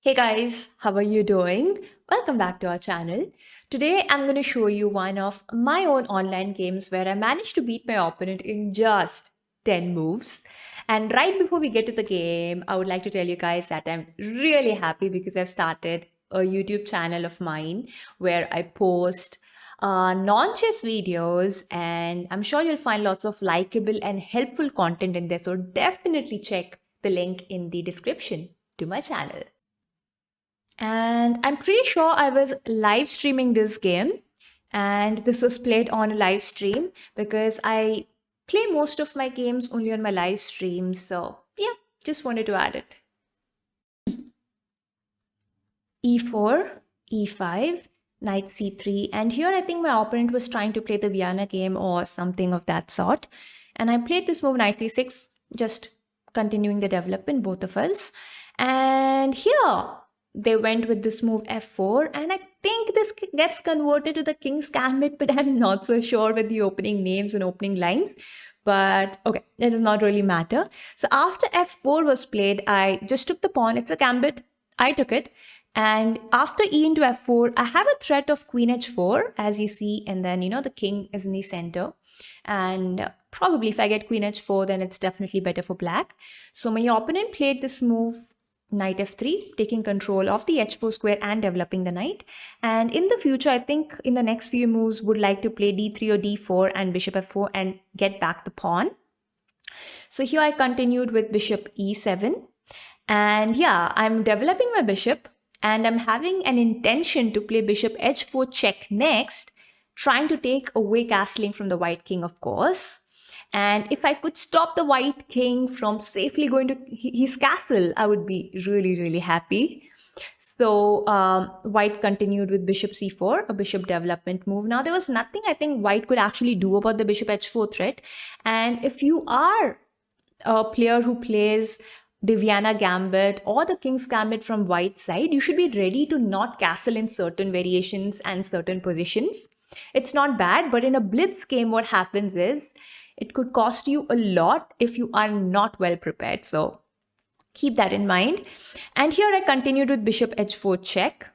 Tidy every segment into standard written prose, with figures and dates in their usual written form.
Hey guys, how are you doing? Welcome back to our channel. Today I'm going to show you one of my own online games where I managed to beat my opponent in just 10 moves. And right before we get to the game, I would like to tell you guys that I'm really happy because I've started a YouTube channel of mine where I post non-chess videos, and I'm sure you'll find lots of likable and helpful content in there. So definitely check the link in the description to my channel. And I'm pretty sure I was live streaming this game, and this was played on a live stream because I play most of my games only on my live streams. So, yeah, just wanted to add it. E4, E5, knight C3, and here I think my opponent was trying to play the Vienna game or something of that sort. And I played this move knight C6, just continuing the development, both of us. And here they went with this move F4, and I think this gets converted to the King's Gambit, but I'm not so sure with the opening names and opening lines. But okay, that does not really matter. So after F4 was played, I just took the pawn. It's a gambit. I took it. And after E into F4, I have a threat of Queen H4, as you see, and then, the king is in the center. And probably if I get Queen H4, then it's definitely better for black. So my opponent played this move, knight F3, taking control of the H4 square and developing the knight. And in the future, I think in the next few moves, would like to play D3 or D4 and bishop F4 and get back the pawn. So here I continued with bishop E7. And yeah, I'm developing my bishop, and I'm having an intention to play bishop H4 check next, trying to take away castling from the white king, of course. And if I could stop the white king from safely going to his castle, I would be really, really happy. So white continued with bishop c4, a bishop development move. Now, there was nothing I think white could actually do about the bishop h4 threat. And if you are a player who plays the Vienna Gambit or the King's Gambit from white side, you should be ready to not castle in certain variations and certain positions. It's not bad, but in a blitz game, what happens is it could cost you a lot if you are not well prepared. So keep that in mind. And here I continued with bishop h4 check.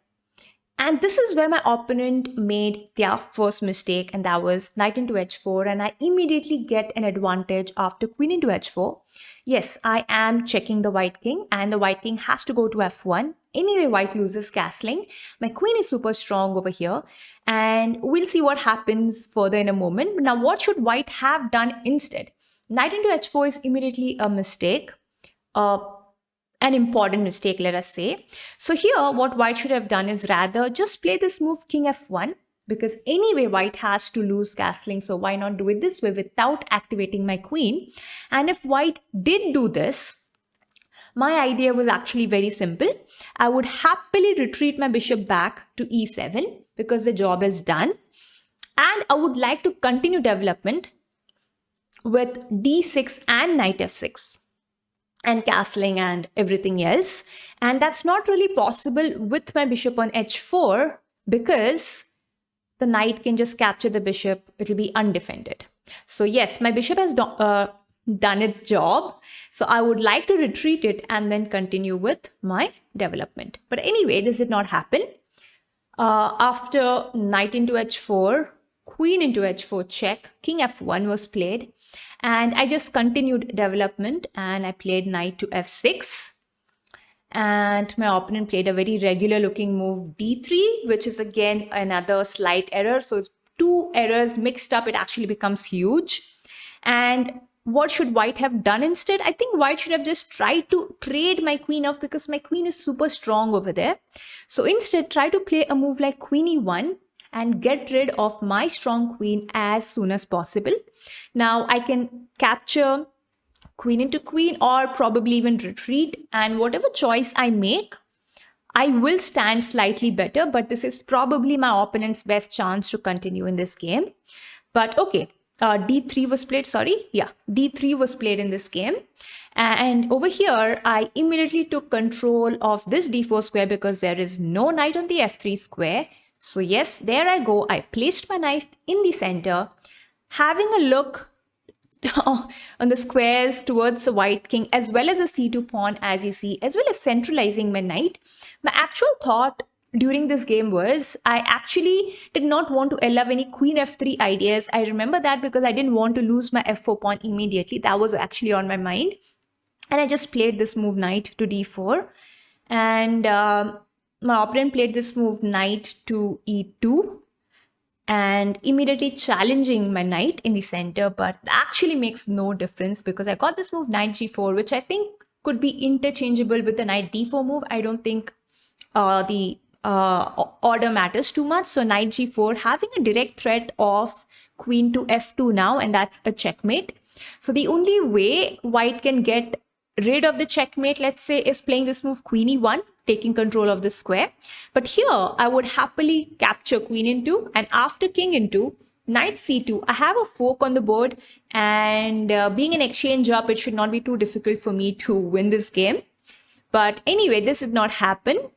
And this is where my opponent made their first mistake, and that was knight into h4, and I immediately get an advantage after queen into h4. Yes, I am checking the white king, and the white king has to go to f1. Anyway, white loses castling. My queen is super strong over here, and we'll see what happens further in a moment. Now, what should white have done instead? Knight into h4 is immediately a mistake. An important mistake, let us say. So here, what white should have done is rather just play this move king f1, because anyway white has to lose castling, so why not do it this way without activating my queen? And if white did do this, my idea was actually very simple. I would happily retreat my bishop back to e7 because the job is done, and I would like to continue development with d6 and knight f6 and castling and everything else. And that's not really possible with my bishop on h4 because the knight can just capture the bishop. It'll be undefended. So yes, my bishop has done its job. So I would like to retreat it and then continue with my development. But anyway, this did not happen. After knight into h4, queen into h4 check, king f1 was played. And I just continued development, and I played knight to f6. And my opponent played a very regular looking move d3, which is again another slight error. So it's two errors mixed up, it actually becomes huge. And what should white have done instead? I think white should have just tried to trade my queen off because my queen is super strong over there. So instead, try to play a move like queen e1 and get rid of my strong queen as soon as possible. Now I can capture queen into queen or probably even retreat, and whatever choice I make, I will stand slightly better, but this is probably my opponent's best chance to continue in this game. But okay, d3 was played, d3 was played in this game. And over here, I immediately took control of this d4 square because there is no knight on the f3 square. So yes, there I go. I placed my knight in the center, having a look on the squares towards the white king, as well as the c2 pawn, as you see, as well as centralizing my knight. My actual thought during this game was I actually did not want to allow any queen f3 ideas. I remember that because I didn't want to lose my f4 pawn immediately. That was actually on my mind. And I just played this move knight to d4. And my opponent played this move knight to e2, and immediately challenging my knight in the center, but actually makes no difference because I got this move knight g4, which I think could be interchangeable with the knight d4 move. I don't think the order matters too much. So knight g4 having a direct threat of queen to f2 now, and that's a checkmate. So the only way white can get rid of the checkmate, let's say, is playing this move queen e1, taking control of the square. But here I would happily capture queen into, and after king into, knight c2, I have a fork on the board, and being an exchange up, it should not be too difficult for me to win this game. But anyway, this did not happen,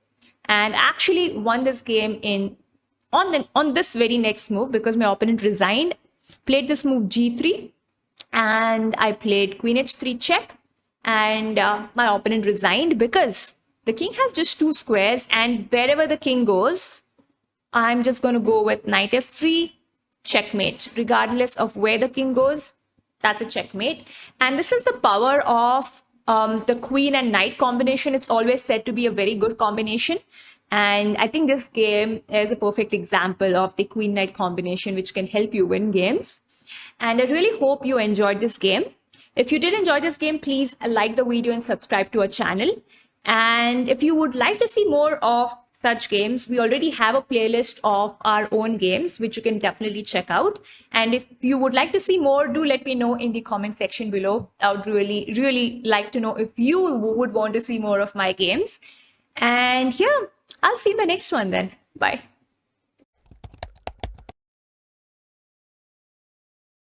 and actually won this game on this very next move because my opponent resigned, played this move g3, and I played queen h3 check, and my opponent resigned because the king has just 2 squares, and wherever the king goes, I'm just going to go with knight f3, checkmate. Regardless of where the king goes, that's a checkmate. And this is the power of the queen and knight combination. It's always said to be a very good combination. And I think this game is a perfect example of the queen-knight combination, which can help you win games. And I really hope you enjoyed this game. If you did enjoy this game, please like the video and subscribe to our channel. And if you would like to see more of such games, we already have a playlist of our own games, which you can definitely check out. And if you would like to see more, do let me know in the comment section below. I would really, really like to know if you would want to see more of my games. And yeah, I'll see you in the next one then. Bye.